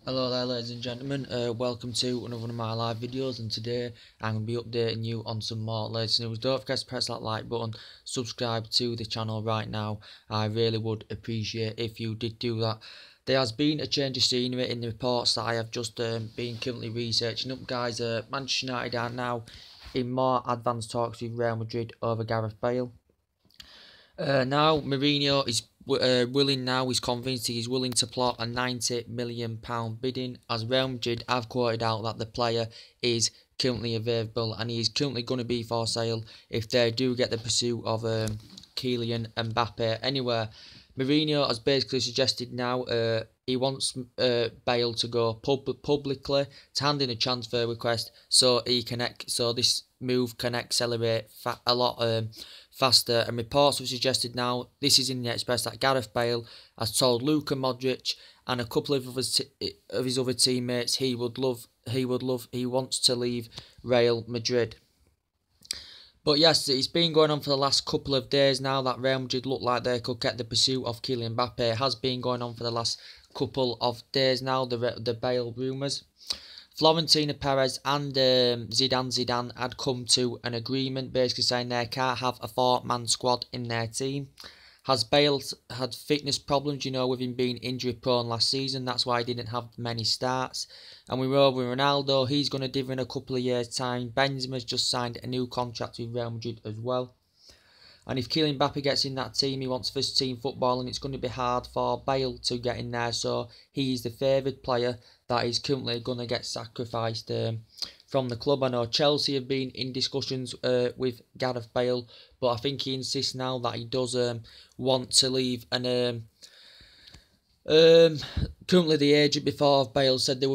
Hello there ladies and gentlemen, welcome to another one of my live videos, and today I'm going to be updating you on some more latest news. Don't forget to press that like button, subscribe to the channel right now. I really would appreciate if you did do that. There has been a change of scenery in the reports that I have just been currently researching up, guys. Manchester United are now in more advanced talks with Real Madrid over Gareth Bale. Now Mourinho is willing now, he's convinced he's willing to plot a £90 million bidding, as Real Madrid have quoted out that the player is currently available and he's currently going to be for sale if they do get the pursuit of Kylian Mbappe anywhere. Mourinho has basically suggested now he wants Bale to go publicly to hand in a transfer request so this move can accelerate a lot faster. And reports have suggested now, this is in the Express, that Gareth Bale has told Luka Modric and a couple of his other teammates he wants to leave Real Madrid. But yes, it's been going on for the last couple of days now that Real Madrid look like they could get the pursuit of Kylian Mbappe. It has been going on for the last couple of days now, the Bale rumours. Florentino Perez and Zidane had come to an agreement, basically saying they can't have a four-man squad in their team. Has Bale had fitness problems, with him being injury-prone last season? That's why he didn't have many starts. And we know with Ronaldo, he's going to div in a couple of years' time. Benzema's just signed a new contract with Real Madrid as well. And if Kylian Mbappe gets in that team, he wants first team football, and it's going to be hard for Bale to get in there. So he's the favoured player that is currently going to get sacrificed from the club. I know Chelsea have been in discussions with Gareth Bale, but I think he insists now that he does want to leave. And currently the agent before Bale said there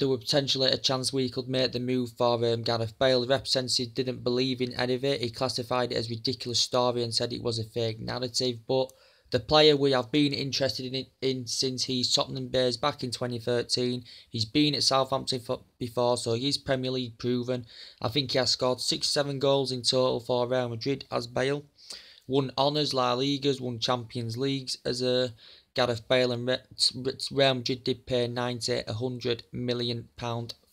were potentially a chance we could make the move for Gareth Bale. The representative didn't believe in any of it. He classified it as a ridiculous story and said it was a fake narrative. But the player we have been interested in since he's Tottenham based back in 2013. He's been at Southampton before, so he's Premier League proven. I think he has scored 6-7 goals in total for Real Madrid as Bale. Won honours, La Ligas, won Champions Leagues as Gareth Bale, and Real Madrid did pay £90–100 million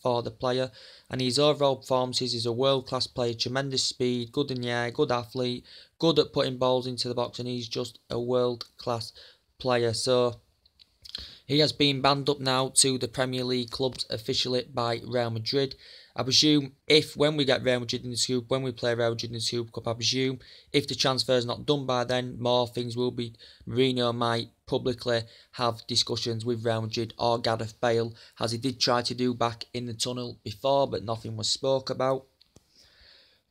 for the player. And his overall performances is a world-class player, tremendous speed, good in the air, good athlete, good at putting balls into the box, and he's just a world-class player. So he has been banned up now to the Premier League clubs officially by Real Madrid. I presume when we get Real Madrid in the Super, when we play Real Madrid in the Super Cup, I presume if the transfer is not done by then, more things will be. Mourinho might publicly have discussions with Real Madrid or Gareth Bale, as he did try to do back in the tunnel before, but nothing was spoke about.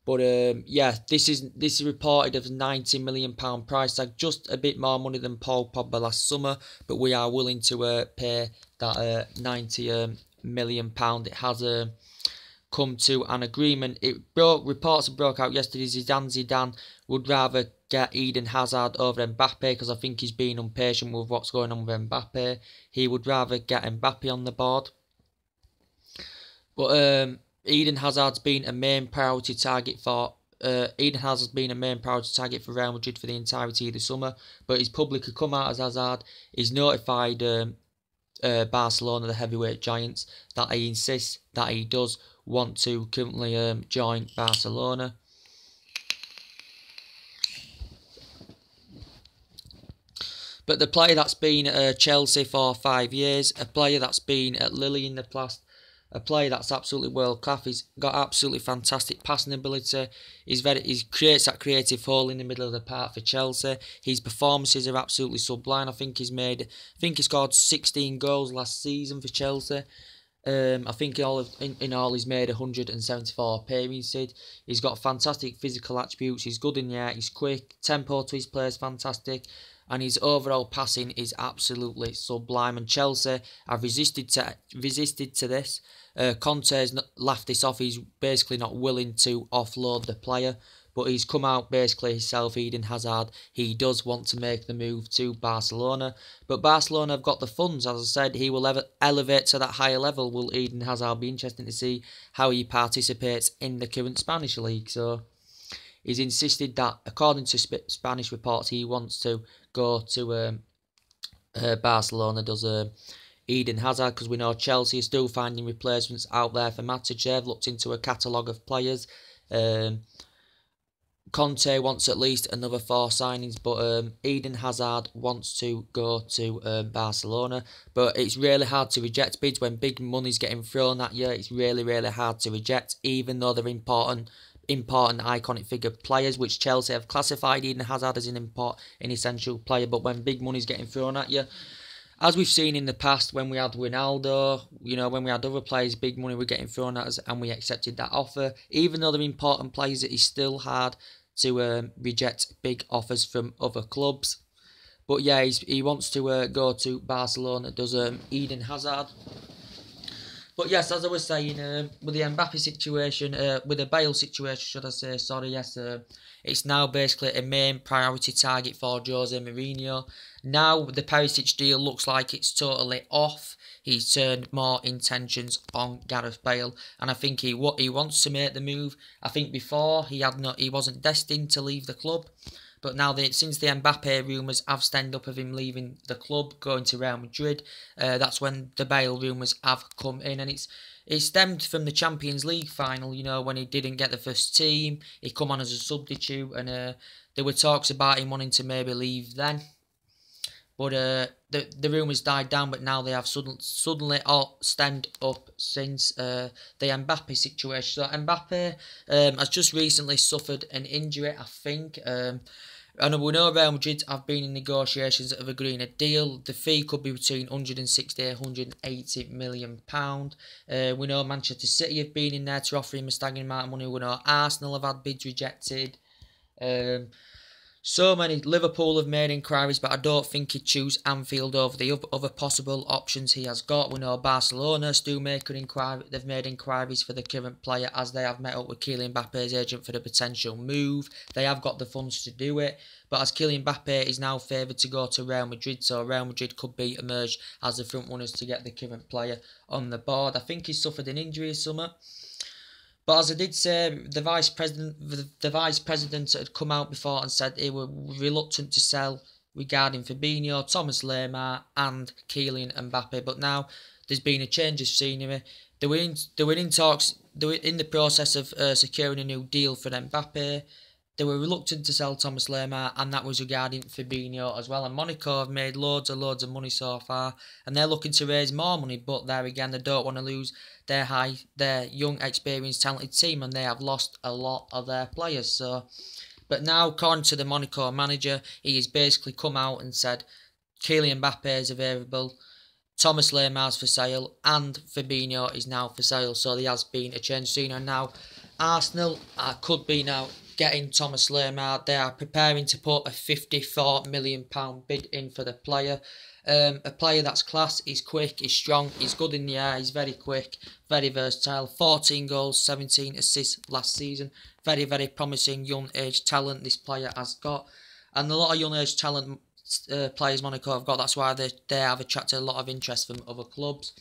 But yeah, this is reported as a £90 million price tag, just a bit more money than Paul Pogba last summer, but we are willing to pay that £90 million. It has come to an agreement. Reports broke out yesterday. Zidane would rather get Eden Hazard over Mbappe, because I think he's being impatient with what's going on with Mbappe. He would rather get Mbappe on the board. But Eden Hazard's been a main priority target for Real Madrid for the entirety of the summer. But he's publicly come out as Hazard. He's notified Barcelona, the heavyweight giants, that he insists that he does want to currently join Barcelona. But the player that's been at Chelsea for 5 years, a player that's been at Lille in the past, a player that's absolutely world class. He's got absolutely fantastic passing ability. He creates that creative hole in the middle of the park for Chelsea. His performances are absolutely sublime. I think he scored 16 goals last season for Chelsea. I think in all he's made 174 appearances. He's got fantastic physical attributes. He's good in the air. He's quick. Tempo to his play is fantastic. And his overall passing is absolutely sublime. And Chelsea have resisted to this. Conte's laughed this off. He's basically not willing to offload the player. But he's come out basically himself, Eden Hazard. He does want to make the move to Barcelona. But Barcelona have got the funds. As I said, he will elevate to that higher level. Will Eden Hazard? Be interesting to see how he participates in the current Spanish league. So he's insisted that, according to Spanish reports, he wants to go to Barcelona, does Eden Hazard, because we know Chelsea are still finding replacements out there for Matic. They've looked into a catalogue of players. Conte wants at least another 4 signings, but Eden Hazard wants to go to Barcelona. But it's really hard to reject bids when big money's getting thrown at you. It's really, really hard to reject, even though they're important iconic figure players, which Chelsea have classified Eden Hazard as an essential player. But when big money's getting thrown at you, as we've seen in the past, when we had Ronaldo, when we had other players, big money were getting thrown at us, and we accepted that offer. Even though they're important players, it is still hard to reject big offers from other clubs. But yeah, he wants to go to Barcelona, does Eden Hazard. But yes, as I was saying, with the Mbappe situation, with the Bale situation, should I say, sorry, yes, it's now basically a main priority target for Jose Mourinho. Now the Perisic deal looks like it's totally off. He's turned more intentions on Gareth Bale, and I think he wants to make the move. I think before he wasn't destined to leave the club, but now since the Mbappe rumours have stemmed up of him leaving the club, going to Real Madrid, that's when the Bale rumours have come in, and it stemmed from the Champions League final. When he didn't get the first team, he come on as a substitute, and there were talks about him wanting to maybe leave then. But the rumours died down, but now they have suddenly all stemmed up since the Mbappe situation. So Mbappe has just recently suffered an injury, I think. And we know Real Madrid have been in negotiations of agreeing a deal. The fee could be between 160 and 180 million pound. We know Manchester City have been in there to offer him a staggering amount of money. We know Arsenal have had bids rejected. So many. Liverpool have made inquiries, but I don't think he'd choose Anfield over the other possible options he has got. We know Barcelona still make an inquiry. They've made inquiries for the current player, as they have met up with Kylian Mbappe's agent for the potential move. They have got the funds to do it, but as Kylian Mbappe is now favoured to go to Real Madrid, so Real Madrid could be emerged as the front runners to get the current player on the board. I think he suffered an injury or something. But as I did say, the vice president had come out before and said they were reluctant to sell regarding Fabinho, Thomas Lemar and Kylian Mbappe. But now there's been a change of scenery. They were in talks. They were in the process of securing a new deal for Mbappe. They were reluctant to sell Thomas Lemar, and that was regarding Fabinho as well. And Monaco have made loads of money so far, and they're looking to raise more money. But there again, they don't want to lose their young, experienced, talented team, and they have lost a lot of their players. So, but now, according to the Monaco manager, he has basically come out and said Kylian Mbappe is available, Thomas Lemar's for sale, and Fabinho is now for sale. So there has been a change seen, and now Arsenal could be now getting Thomas Lemar. They are preparing to put a £54 million bid in for the player. A player that's class, he's quick, he's strong, he's good in the air, he's very quick, very versatile. 14 goals, 17 assists last season. Very, very promising young age talent this player has got. And a lot of young age talent players Monaco have got. That's why they have attracted a lot of interest from other clubs.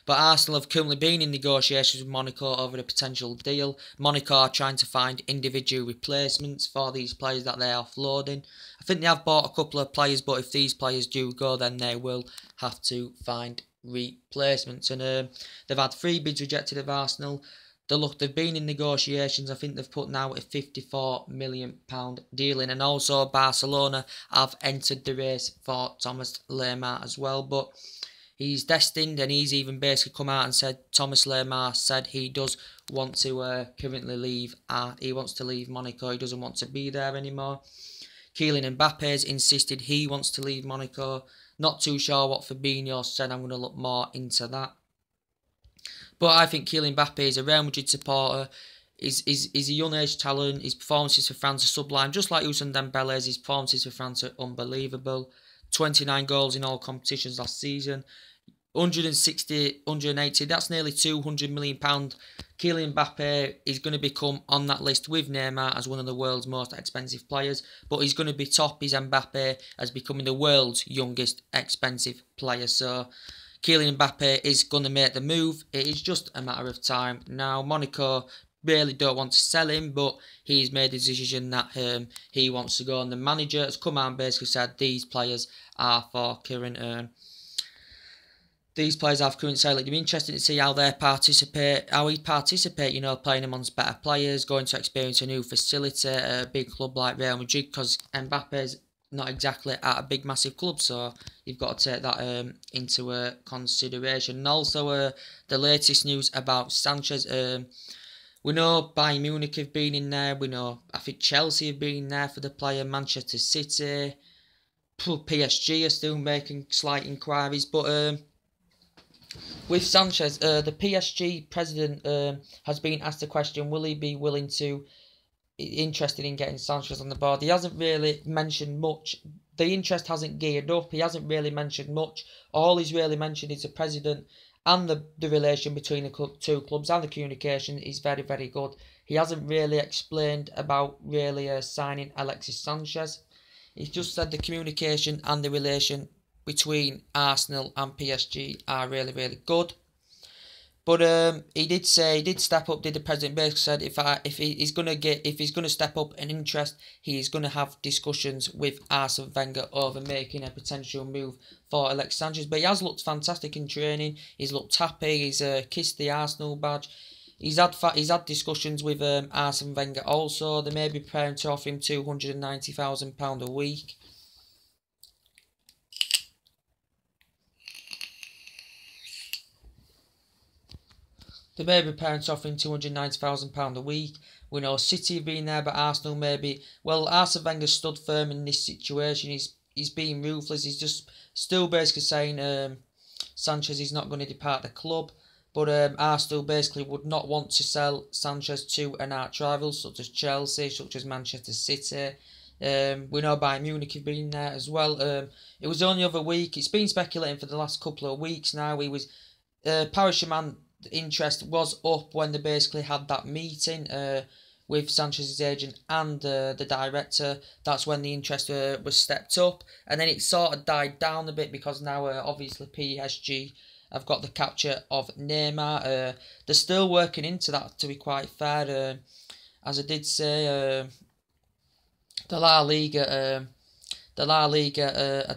But Arsenal have currently been in negotiations with Monaco over a potential deal. Monaco are trying to find individual replacements for these players that they're offloading. I think they have bought a couple of players, but if these players do go, then they will have to find replacements. And they've had 3 bids rejected of Arsenal. They've been in negotiations. I think they've put now a £54 million deal in. And also Barcelona have entered the race for Thomas Lemar as well. But he's destined, and he's even basically come out and said, Thomas Lemar said he does want to currently leave. He wants to leave Monaco. He doesn't want to be there anymore. Kylian Mbappe's insisted he wants to leave Monaco. Not too sure what Fabinho said. I'm going to look more into that. But I think Kylian Mbappe is a Real Madrid supporter. He's a young age talent. His performances for France are sublime. Just like Ousmane Dembele's, his performances for France are unbelievable. 29 goals in all competitions last season. 160, 180, that's nearly £200 million. Kylian Mbappe is going to become on that list with Neymar as one of the world's most expensive players. But he's going to be top his Mbappe as becoming the world's youngest expensive player. So Kylian Mbappe is going to make the move. It is just a matter of time. Now, Monaco really don't want to sell him, but he's made a decision that he wants to go. And the manager has come out and basically said these players are for current these players have current salary. It'd be interesting to see how he participate, playing amongst better players, going to experience a new facility at a big club like Real Madrid, because Mbappe's not exactly at a big massive club, so you've got to take that into consideration. And also the latest news about Sanchez. We know Bayern Munich have been in there. We know, I think Chelsea have been in there for the player. Manchester City, PSG are still making slight inquiries, but with Sanchez, the PSG president has been asked the question: will he be interested in getting Sanchez on the board? He hasn't really mentioned much. The interest hasn't geared up. He hasn't really mentioned much. All he's really mentioned is the president, and the relation between the two clubs, and the communication is very, very good. He hasn't really explained about really signing Alexis Sanchez. He's just said the communication and the relation between Arsenal and PSG are really, really good. But he did step up. Did the president basically said if he's gonna step up an interest, he's gonna have discussions with Arsene Wenger over making a potential move for Alexis Sanchez. But he has looked fantastic in training. He's looked happy. He's kissed the Arsenal badge. He's had discussions with Arsene Wenger also. They may be preparing to offer him £290,000 a week. They may be preparing to offer him £290,000 a week. We know City have been there, but Arsenal maybe. Well, Arsene Wenger stood firm in this situation. He's being ruthless. He's just still basically saying Sanchez is not going to depart the club. But Arsenal basically would not want to sell Sanchez to an arch rival such as Chelsea, such as Manchester City. We know Bayern Munich have been there as well. It was only the other week. It's been speculating for the last couple of weeks now. Paris Saint-Germain interest was up when they basically had that meeting with Sanchez's agent and the director. That's when the interest was stepped up, and then it sort of died down a bit because now obviously PSG have got the capture of Neymar. They're still working into that, to be quite fair. As I did say, the La Liga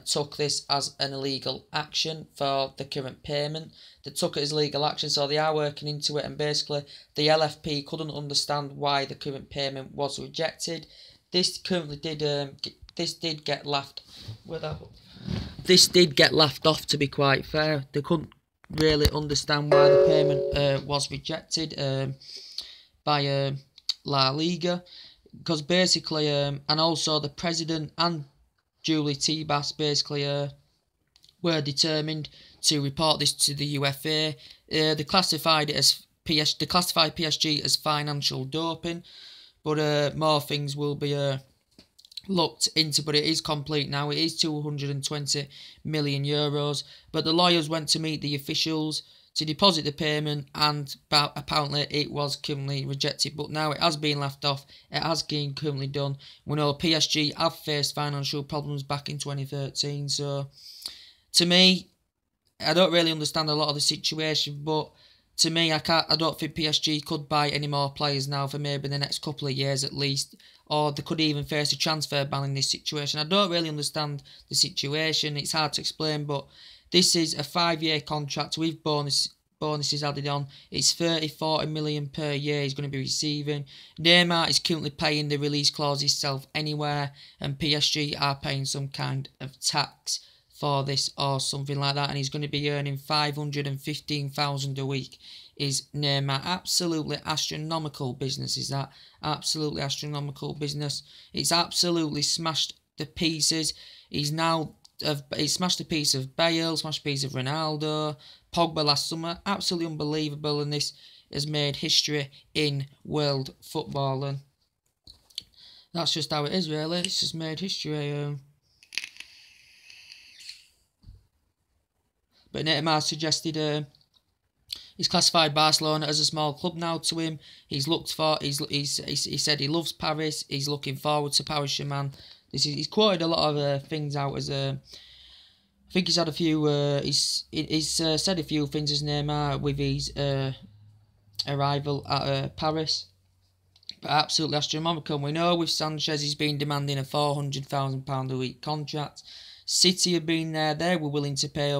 took this as an illegal action for the current payment. They took it as legal action, so they are working into it. And basically, the LFP couldn't understand why the current payment was rejected. This did get laughed off. To be quite fair, they couldn't really understand why the payment was rejected by La Liga, because basically, and also the president and Julie Tebas basically were determined to report this to the UEFA. They classified PSG as financial doping, but more things will be looked into. But it is complete now. It is €220 million. But the lawyers went to meet the officials to deposit the payment, and apparently it was currently rejected. But now it has been left off. It has been currently done. We know PSG have faced financial problems back in 2013. So to me, I don't really understand a lot of the situation, but to me, I don't think PSG could buy any more players now for maybe the next couple of years at least, or they could even face a transfer ban in this situation. I don't really understand the situation. It's hard to explain, but this is a 5-year contract with bonuses added on. It's 30-40 million per year he's going to be receiving. Neymar is currently paying the release clause himself anywhere, and PSG are paying some kind of tax for this or something like that, and he's going to be earning $515,000 a week. Is Neymar. Absolutely astronomical business is that. Absolutely astronomical business. It's absolutely smashed the pieces. He's smashed a piece of Bale, smashed a piece of Ronaldo, Pogba last summer. Absolutely unbelievable, and this has made history in world football, and that's just how it is really. It's just made history. But Neymar suggested he's classified Barcelona as a small club now to him. He said he loves Paris. He's looking forward to Paris Saint-Germain. He's quoted a lot of things out as I think he's had a few. He's said a few things as Neymar with his arrival at Paris. But absolutely astronomical. We know with Sanchez he's been demanding a £400,000 a week contract. City have been there. They were willing to pay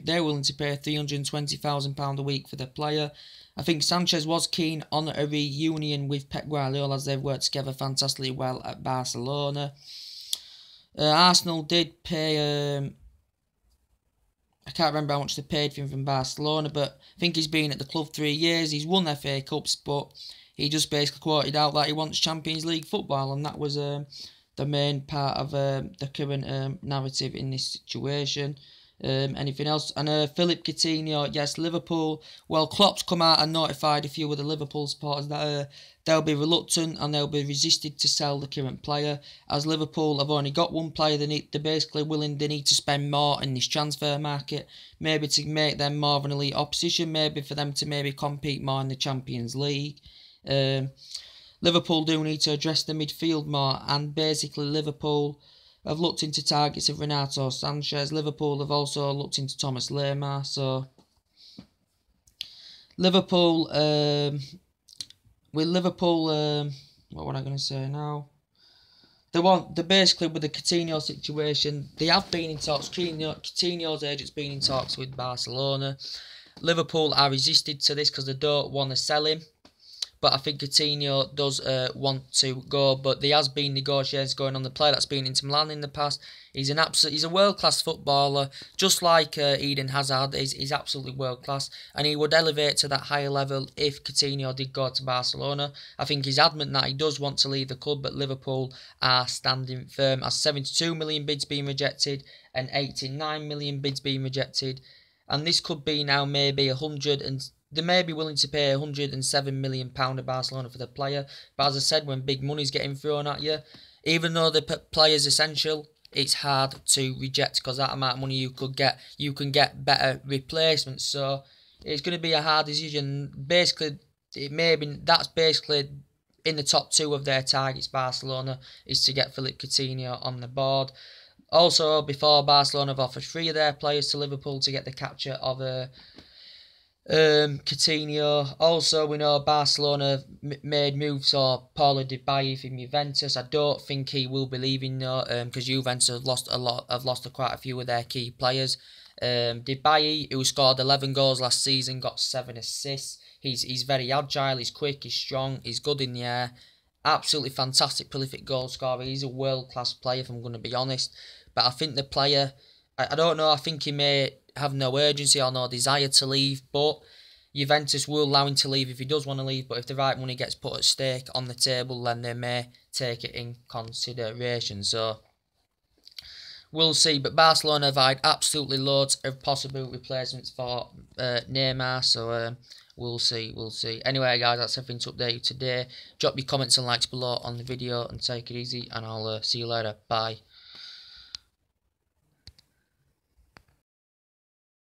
They're willing to pay £320,000 a week for the player. I think Sanchez was keen on a reunion with Pep Guardiola as they've worked together fantastically well at Barcelona. Arsenal did pay. I can't remember how much they paid for him from Barcelona, but I think he's been at the club 3 years. He's won FA Cups, but he just basically quoted out that he wants Champions League football, and that was the main part of the current narrative in this situation. Anything else? And Philip Coutinho, yes, Liverpool. Well, Klopp's come out and notified a few of the Liverpool supporters that they'll be reluctant and they'll be resisted to sell the current player, as Liverpool have only got one player. They're basically willing. They need to spend more in this transfer market, maybe to make them more of an elite opposition, maybe for them to maybe compete more in the Champions League. Liverpool do need to address the midfield more, and basically Liverpool have looked into targets of Renato Sanchez. Liverpool have also looked into Thomas Lemar. So Liverpool, with Liverpool, what was I going to say now? They're basically with the Coutinho situation. They have been in talks. Coutinho's agent's been in talks with Barcelona. Liverpool are resisted to this because they don't want to sell him. But I think Coutinho does want to go. But there has been negotiations going on. The player that's been into Milan in the past, he's a world-class footballer, just like Eden Hazard. He's absolutely world-class, and he would elevate to that higher level if Coutinho did go to Barcelona. I think he's adamant that he does want to leave the club, but Liverpool are standing firm, as 72 million bids being rejected and 89 million bids being rejected. And this could be now maybe they may be willing to pay £107 million to Barcelona for the player. But as I said, when big money's getting thrown at you, even though the player's essential, it's hard to reject, because that amount of money you can get better replacements. So it's going to be a hard decision. Basically, that's basically in the top 2 of their targets. Barcelona is to get Philip Coutinho on the board. Also, before, Barcelona have offered 3 of their players to Liverpool to get the capture of Coutinho. Also, we know Barcelona made moves for Paulo Dybala from Juventus. I don't think he will be leaving though, because Juventus have lost quite a few of their key players. Dybala, who scored 11 goals last season, got 7 assists. He's very agile, he's quick, he's strong, he's good in the air. Absolutely fantastic, prolific goal scorer. He's a world-class player, if I'm going to be honest. But I think the player, I don't know, I think he may have no urgency or no desire to leave, but Juventus will allow him to leave if he does want to leave. But if the right money gets put at stake on the table, then they may take it in consideration. So we'll see. But Barcelona have had absolutely loads of possible replacements for Neymar. So we'll see. Anyway, guys, that's everything to update you today. Drop your comments and likes below on the video and take it easy. And I'll see you later. Bye.